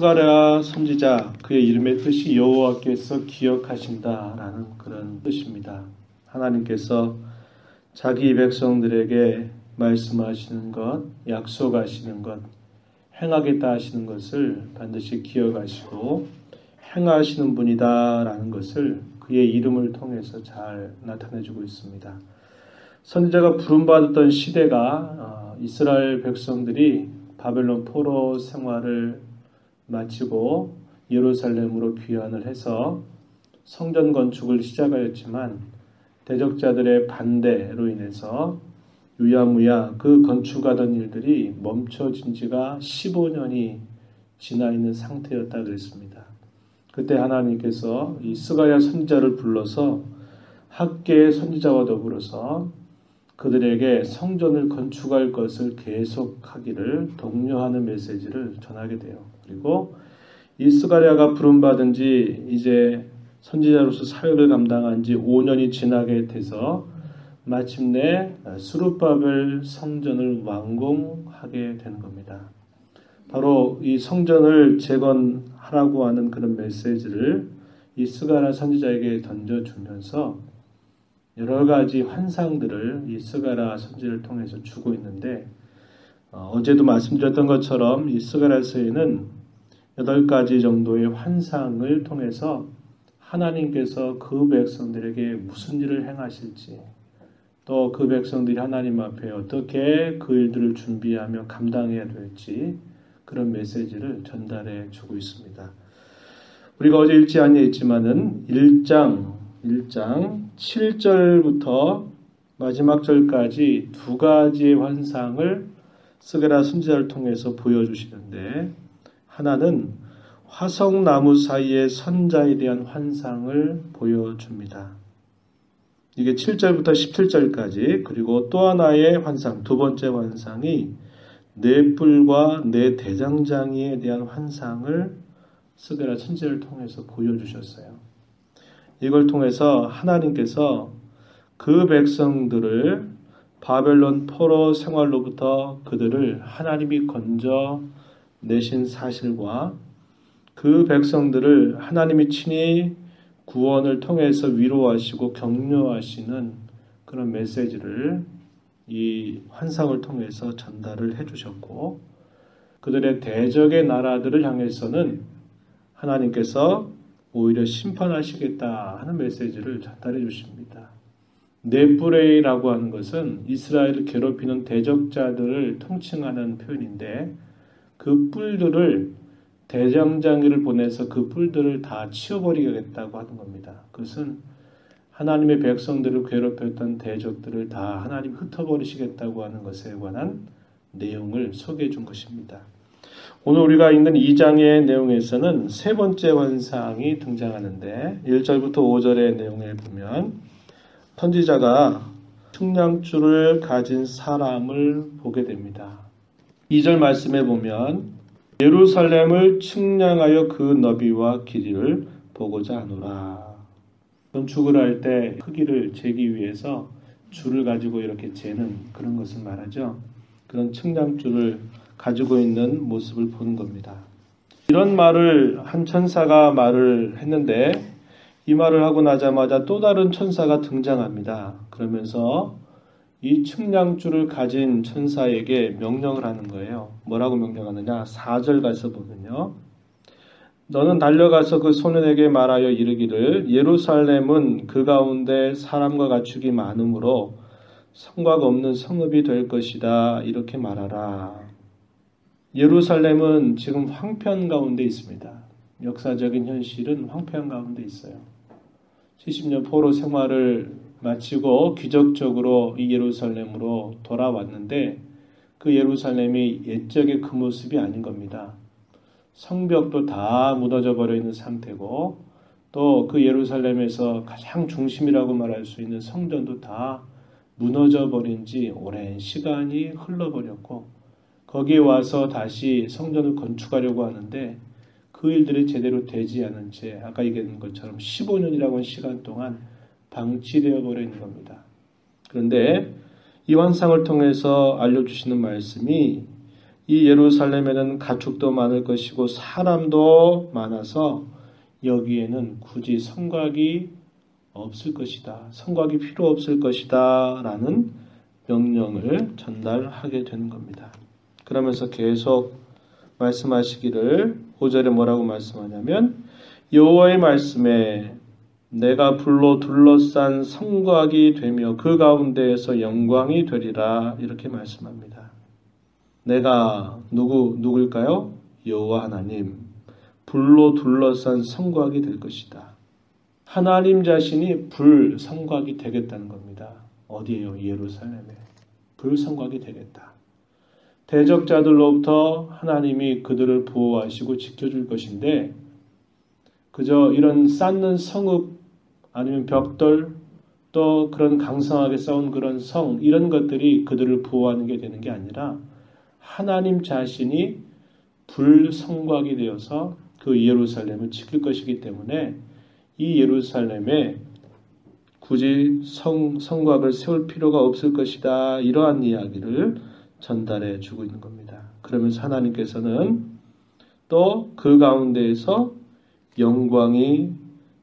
스가랴 선지자 그의 이름의 뜻이 여호와께서 기억하신다라는 그런 뜻입니다. 하나님께서 자기 백성들에게 말씀하시는 것, 약속하시는 것, 행하겠다 하시는 것을 반드시 기억하시고 행하시는 분이다라는 것을 그의 이름을 통해서 잘 나타내주고 있습니다. 선지자가 부름받았던 시대가 이스라엘 백성들이 바벨론 포로 생활을 마치고 예루살렘으로 귀환을 해서 성전 건축을 시작하였지만 대적자들의 반대로 인해서 유야무야 그 건축하던 일들이 멈춰진 지가 15년이 지나 있는 상태였다 그랬습니다. 그때 하나님께서 이 스가랴 선지자를 불러서 학계의 선지자와 더불어서 그들에게 성전을 건축할 것을 계속하기를 독려하는 메시지를 전하게 돼요. 그리고 이 스가랴가 부름받은 지 이제 선지자로서 사역을 감당한 지 5년이 지나게 돼서 마침내 스룹바벨 성전을 완공하게 되는 겁니다. 바로 이 성전을 재건하라고 하는 그런 메시지를 이 스가랴 선지자에게 던져주면서 여러 가지 환상들을 이 스가랴 선지를 통해서 주고 있는데 어제도 말씀드렸던 것처럼 이 스가랴서에는 8가지 정도의 환상을 통해서 하나님께서 그 백성들에게 무슨 일을 행하실지 또 그 백성들이 하나님 앞에 어떻게 그 일들을 준비하며 감당해야 될지 그런 메시지를 전달해 주고 있습니다. 우리가 어제 읽지 않았지만은 1장 7절부터 마지막 절까지 2가지의 환상을 스가랴 선지자를 통해서 보여주시는데 하나는 화성나무 사이의 선자에 대한 환상을 보여줍니다. 이게 7절부터 17절까지 그리고 또 하나의 환상, 두 번째 환상이 네 뿔과 네 대장장이에 대한 환상을 스가랴 선지자를 통해서 보여주셨어요. 이걸 통해서 하나님께서 그 백성들을 바벨론 포로 생활로부터 그들을 하나님이 건져내신 사실과 그 백성들을 하나님이 친히 구원을 통해서 위로하시고 격려하시는 그런 메시지를 이 환상을 통해서 전달을 해주셨고 그들의 대적의 나라들을 향해서는 하나님께서 오히려 심판하시겠다 하는 메시지를 전달해 주십니다. 네프레이라고 하는 것은 이스라엘을 괴롭히는 대적자들을 통칭하는 표현인데 그 뿔들을 대장장이를 보내서 그 뿔들을 다 치워버리겠다고 하는 겁니다. 그것은 하나님의 백성들을 괴롭혔던 대적들을 다 하나님 흩어버리시겠다고 하는 것에 관한 내용을 소개해 준 것입니다. 오늘 우리가 읽는 2장의 내용에서는 세 번째 환상이 등장하는데 1절부터 5절의 내용을 보면 선지자가 측량줄을 가진 사람을 보게 됩니다. 2절 말씀에 보면 예루살렘을 측량하여 그 너비와 길이를 보고자 하노라. 건축을 할 때 크기를 재기 위해서 줄을 가지고 이렇게 재는 그런 것을 말하죠. 그런 측량줄을 가지고 있는 모습을 보는 겁니다. 이런 말을 한 천사가 말을 했는데 이 말을 하고 나자마자 또 다른 천사가 등장합니다. 그러면서 이 측량줄을 가진 천사에게 명령을 하는 거예요. 뭐라고 명령하느냐? 4절 가서 보면요. 너는 달려가서 그 소년에게 말하여 이르기를 예루살렘은 그 가운데 사람과 가축이 많으므로 성곽 없는 성읍이 될 것이다. 이렇게 말하라. 예루살렘은 지금 황폐한 가운데 있습니다. 역사적인 현실은 황폐한 가운데 있어요. 70년 포로 생활을 마치고 기적적으로 이 예루살렘으로 돌아왔는데 그 예루살렘이 옛적의 그 모습이 아닌 겁니다. 성벽도 다 무너져 버려 있는 상태고 또 그 예루살렘에서 가장 중심이라고 말할 수 있는 성전도 다 무너져 버린 지 오랜 시간이 흘러버렸고 거기에 와서 다시 성전을 건축하려고 하는데 그 일들이 제대로 되지 않은 채 아까 얘기한 것처럼 15년이라고 하는 시간 동안 방치되어 버려 있는 겁니다. 그런데 이 환상을 통해서 알려주시는 말씀이 이 예루살렘에는 가축도 많을 것이고 사람도 많아서 여기에는 굳이 성곽이 없을 것이다. 성곽이 필요 없을 것이다. 라는 명령을 전달하게 되는 겁니다. 그러면서 계속 말씀하시기를 5절에 뭐라고 말씀하냐면 여호와의 말씀에 내가 불로 둘러싼 성곽이 되며 그 가운데에서 영광이 되리라 이렇게 말씀합니다. 내가 누굴까요? 여호와 하나님 불로 둘러싼 성곽이 될 것이다. 하나님 자신이 불 성곽이 되겠다는 겁니다. 어디에요? 예루살렘에. 불 성곽이 되겠다. 대적자들로부터 하나님이 그들을 보호하시고 지켜줄 것인데 그저 이런 쌓는 성읍 아니면 벽돌 또 그런 강성하게 쌓은 그런 성 이런 것들이 그들을 보호하는 게 되는 게 아니라 하나님 자신이 불 성곽이 되어서 그 예루살렘을 지킬 것이기 때문에 이 예루살렘에 굳이 성곽을 세울 필요가 없을 것이다. 이러한 이야기를 전달해 주고 있는 겁니다. 그러면서 하나님께서는 또 그 가운데에서 영광이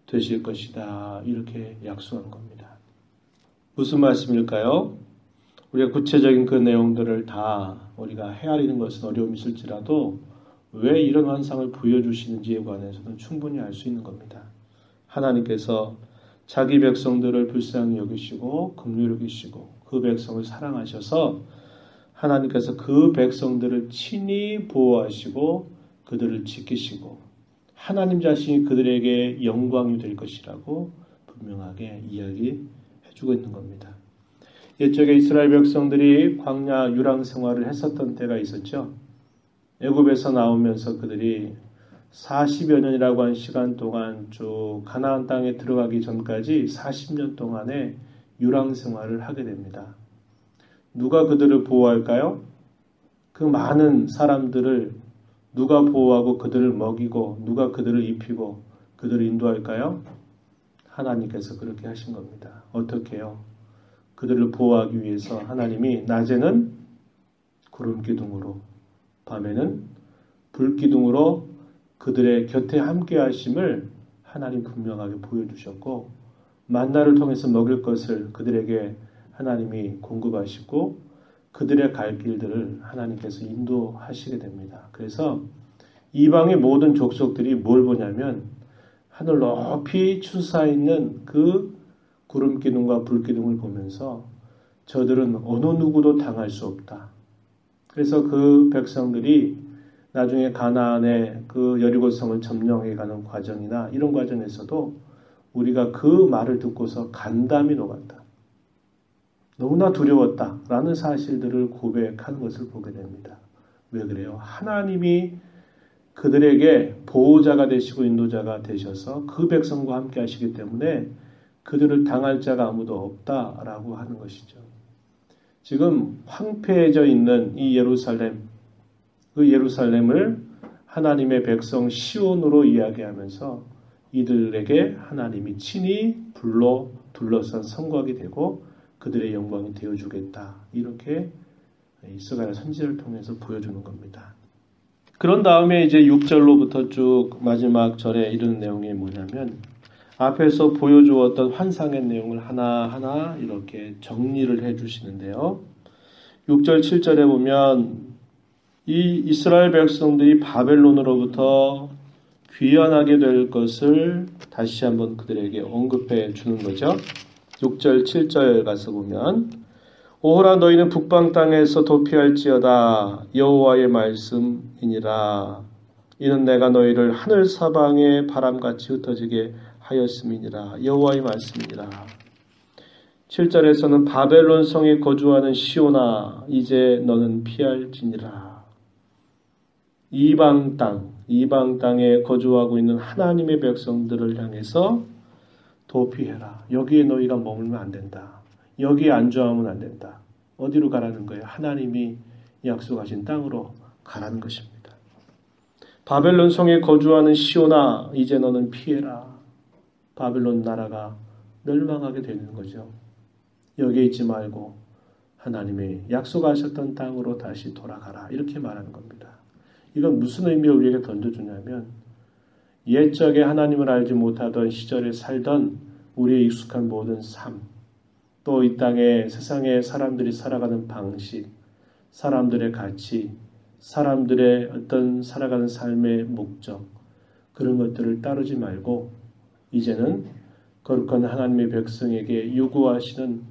되실 것이다. 이렇게 약속한 겁니다. 무슨 말씀일까요? 우리가 구체적인 그 내용들을 다 우리가 헤아리는 것은 어려움이 있을지라도 왜 이런 환상을 보여주시는지에 관해서는 충분히 알 수 있는 겁니다. 하나님께서 자기 백성들을 불쌍히 여기시고 긍휼히 여기시고 그 백성을 사랑하셔서 하나님께서 그 백성들을 친히 보호하시고 그들을 지키시고 하나님 자신이 그들에게 영광이 될 것이라고 분명하게 이야기해주고 있는 겁니다. 옛적에 이스라엘 백성들이 광야 유랑 생활을 했었던 때가 있었죠. 애굽에서 나오면서 그들이 40여 년이라고 한 시간 동안 쭉 가나안 땅에 들어가기 전까지 40년 동안의 유랑 생활을 하게 됩니다. 누가 그들을 보호할까요? 그 많은 사람들을 누가 보호하고 그들을 먹이고 누가 그들을 입히고 그들을 인도할까요? 하나님께서 그렇게 하신 겁니다. 어떻게 해요? 그들을 보호하기 위해서 하나님이 낮에는 구름 기둥으로 밤에는 불 기둥으로 그들의 곁에 함께 하심을 하나님 분명하게 보여주셨고 만나를 통해서 먹을 것을 그들에게 하나님이 공급하시고 그들의 갈 길들을 하나님께서 인도하시게 됩니다. 그래서 이방의 모든 족속들이 뭘 보냐면 하늘 높이 추사 있는 그 구름 기둥과 불 기둥을 보면서 저들은 어느 누구도 당할 수 없다. 그래서 그 백성들이 나중에 가나안의 그 여리고성을 점령해가는 과정이나 이런 과정에서도 우리가 그 말을 듣고서 간담이 녹았다. 너무나 두려웠다라는 사실들을 고백하는 것을 보게 됩니다. 왜 그래요? 하나님이 그들에게 보호자가 되시고 인도자가 되셔서 그 백성과 함께 하시기 때문에 그들을 당할 자가 아무도 없다라고 하는 것이죠. 지금 황폐해져 있는 이 예루살렘, 그 예루살렘을 하나님의 백성 시온으로 이야기하면서 이들에게 하나님이 친히 불로 둘러싼 성곽이 되고 그들의 영광이 되어주겠다. 이렇게 이스가랴 선지자를 통해서 보여주는 겁니다. 그런 다음에 이제 6절로부터 쭉 마지막 절에 이르는 내용이 뭐냐면 앞에서 보여주었던 환상의 내용을 하나하나 이렇게 정리를 해주시는데요. 6절, 7절에 보면 이 이스라엘 백성들이 바벨론으로부터 귀환하게 될 것을 다시 한번 그들에게 언급해 주는 거죠. 6절, 7절 가서 보면 오호라 너희는 북방 땅에서 도피할지어다 여호와의 말씀이니라 이는 내가 너희를 하늘 사방에 바람같이 흩어지게 하였음이니라 여호와의 말씀이니라. 7절에서는 바벨론 성에 거주하는 시온아 이제 너는 피할지니라. 이방 땅에 거주하고 있는 하나님의 백성들을 향해서 도피해라. 여기에 너희가 머물면 안 된다. 여기에 안주하면 안 된다. 어디로 가라는 거예요? 하나님이 약속하신 땅으로 가라는 것입니다. 바벨론 성에 거주하는 시온아 이제 너는 피해라. 바벨론 나라가 멸망하게 되는 거죠. 여기에 있지 말고 하나님이 약속하셨던 땅으로 다시 돌아가라 이렇게 말하는 겁니다. 이건 무슨 의미를 우리에게 던져주냐면 옛적에 하나님을 알지 못하던 시절에 살던 우리의 익숙한 모든 삶, 또 이 땅에 세상에 사람들이 살아가는 방식, 사람들의 가치, 사람들의 어떤 살아가는 삶의 목적, 그런 것들을 따르지 말고 이제는 거룩한 하나님의 백성에게 요구하시는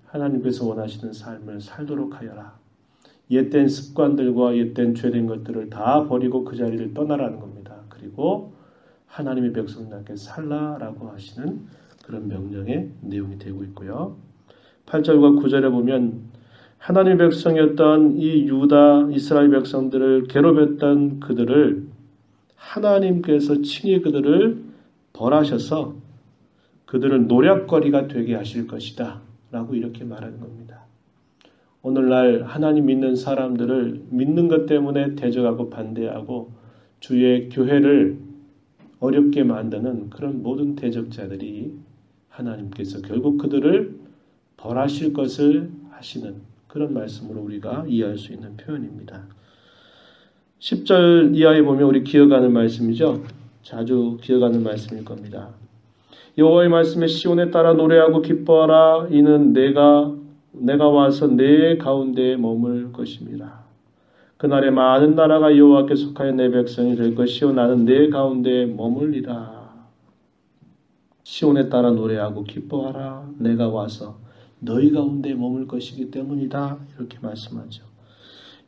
하나님께서 원하시는 삶을 살도록 하여라. 옛된 습관들과 옛된 죄된 것들을 다 버리고 그 자리를 떠나라는 겁니다. 그리고 하나님의 백성답게 살라라고 하시는 그런 명령의 내용이 되고 있고요. 8절과 9절에 보면 하나님의 백성이었던 이 유다 이스라엘 백성들을 괴롭혔던 그들을 하나님께서 친히 그들을 벌하셔서 그들을 노략거리가 되게 하실 것이다 라고 이렇게 말하는 겁니다. 오늘날 하나님 믿는 사람들을 믿는 것 때문에 대적하고 반대하고 주의 교회를 어렵게 만드는 그런 모든 대적자들이 하나님께서 결국 그들을 벌하실 것을 하시는 그런 말씀으로 우리가 이해할 수 있는 표현입니다. 10절 이하에 보면 우리 기억하는 말씀이죠. 자주 기억하는 말씀일 겁니다. 여호와의 말씀에 시온에 따라 노래하고 기뻐하라. 이는 내가 와서 내 가운데에 머물 것임이라. 그날에 많은 나라가 여호와께 속하여 내 백성이 될 것이요 나는 내 가운데에 머물리라. 시온에 따라 노래하고 기뻐하라. 내가 와서 너희 가운데 머물 것이기 때문이다. 이렇게 말씀하죠.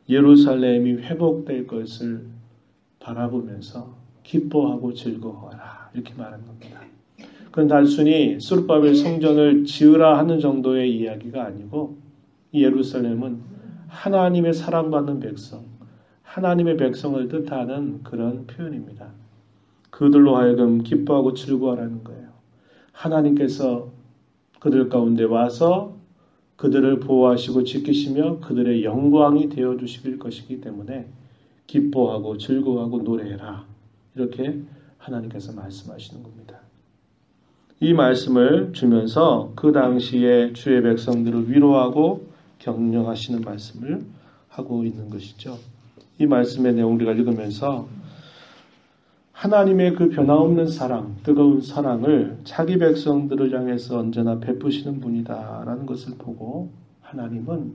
예루살렘이 회복될 것을 바라보면서 기뻐하고 즐거워하라. 이렇게 말하는 겁니다. 그건 단순히 스룹바벨 성전을 지으라 하는 정도의 이야기가 아니고 이 예루살렘은 하나님의 사랑받는 백성, 하나님의 백성을 뜻하는 그런 표현입니다. 그들로 하여금 기뻐하고 즐거워하라는 거예요. 하나님께서 그들 가운데 와서 그들을 보호하시고 지키시며 그들의 영광이 되어주실 것이기 때문에 기뻐하고 즐거워하고 노래해라. 이렇게 하나님께서 말씀하시는 겁니다. 이 말씀을 주면서 그 당시에 주의 백성들을 위로하고 격려하시는 말씀을 하고 있는 것이죠. 이 말씀의 내용 우리가 읽으면서 하나님의 그 변함없는 사랑, 뜨거운 사랑을 자기 백성들을 향해서 언제나 베푸시는 분이다라는 것을 보고 하나님은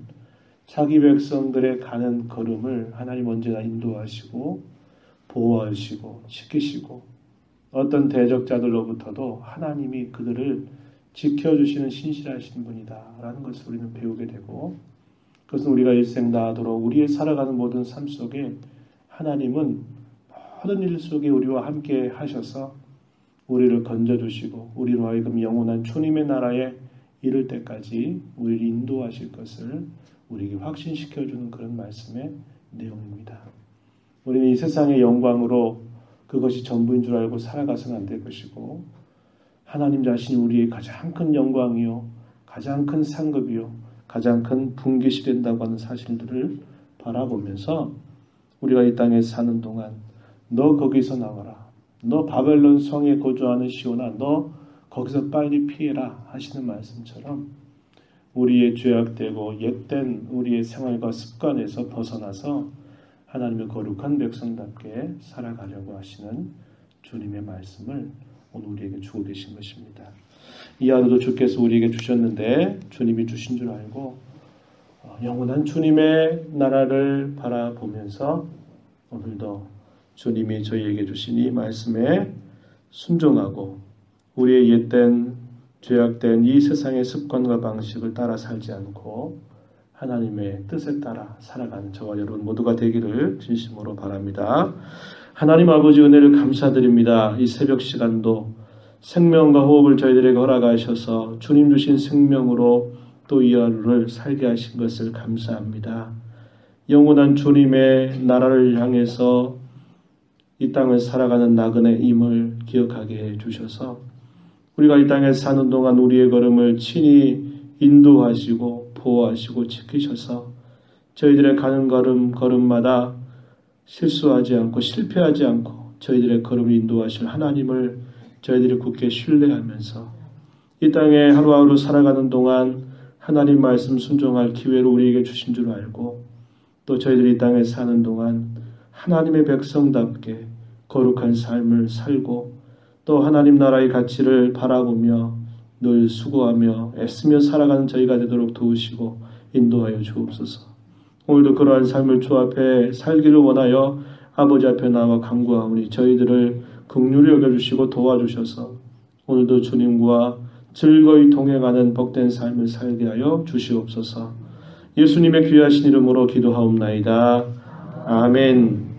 자기 백성들의 가는 걸음을 하나님 언제나 인도하시고 보호하시고 지키시고 어떤 대적자들로부터도 하나님이 그들을 지켜주시는 신실하신 분이다라는 것을 우리는 배우게 되고 그것은 우리가 일생 다하도록 우리의 살아가는 모든 삶 속에 하나님은 모든 일 속에 우리와 함께 하셔서 우리를 건져주시고 우리로 하여금 영원한 주님의 나라에 이를 때까지 우리를 인도하실 것을 우리에게 확신시켜주는 그런 말씀의 내용입니다. 우리는 이 세상의 영광으로 그것이 전부인 줄 알고 살아가서는 안 될 것이고 하나님 자신이 우리의 가장 큰 영광이요 가장 큰 상급이요 가장 큰 분깃이 된다고 하는 사실들을 바라보면서 우리가 이 땅에 사는 동안 너 거기서 나와라. 너 바벨론 성에 거주하는 시온아 너 거기서 빨리 피해라 하시는 말씀처럼 우리의 죄악되고 옛된 우리의 생활과 습관에서 벗어나서 하나님의 거룩한 백성답게 살아가려고 하시는 주님의 말씀을 오늘 우리에게 주고 계신 것입니다. 이 하루도 주께서 우리에게 주셨는데 주님이 주신 줄 알고 영원한 주님의 나라를 바라보면서 오늘도 주님이 저희에게 주신 이 말씀에 순종하고 우리의 옛된 죄악된 이 세상의 습관과 방식을 따라 살지 않고 하나님의 뜻에 따라 살아가는 저와 여러분 모두가 되기를 진심으로 바랍니다. 하나님 아버지 은혜를 감사드립니다. 이 새벽 시간도 생명과 호흡을 저희들에게 허락하셔서 주님 주신 생명으로 또 이 하루를 살게 하신 것을 감사합니다. 영원한 주님의 나라를 향해서 이 땅을 살아가는 나그네 임을 기억하게 해주셔서 우리가 이 땅에 사는 동안 우리의 걸음을 친히 인도하시고 보호하시고 지키셔서 저희들의 가는 걸음마다 실수하지 않고 실패하지 않고 저희들의 걸음을 인도하실 하나님을 저희들이 굳게 신뢰하면서 이 땅에 하루하루 살아가는 동안 하나님 말씀 순종할 기회를 우리에게 주신 줄 알고 또 저희들이 이 땅에 사는 동안 하나님의 백성답게 거룩한 삶을 살고 또 하나님 나라의 가치를 바라보며 늘 수고하며 애쓰며 살아가는 저희가 되도록 도우시고 인도하여 주옵소서. 오늘도 그러한 삶을 주 앞에 살기를 원하여 아버지 앞에 나와 간구하오니 저희들을 긍휼히 여겨주시고 도와주셔서 오늘도 주님과 즐거이 동행하는 복된 삶을 살게 하여 주시옵소서. 예수님의 귀하신 이름으로 기도하옵나이다. 아멘.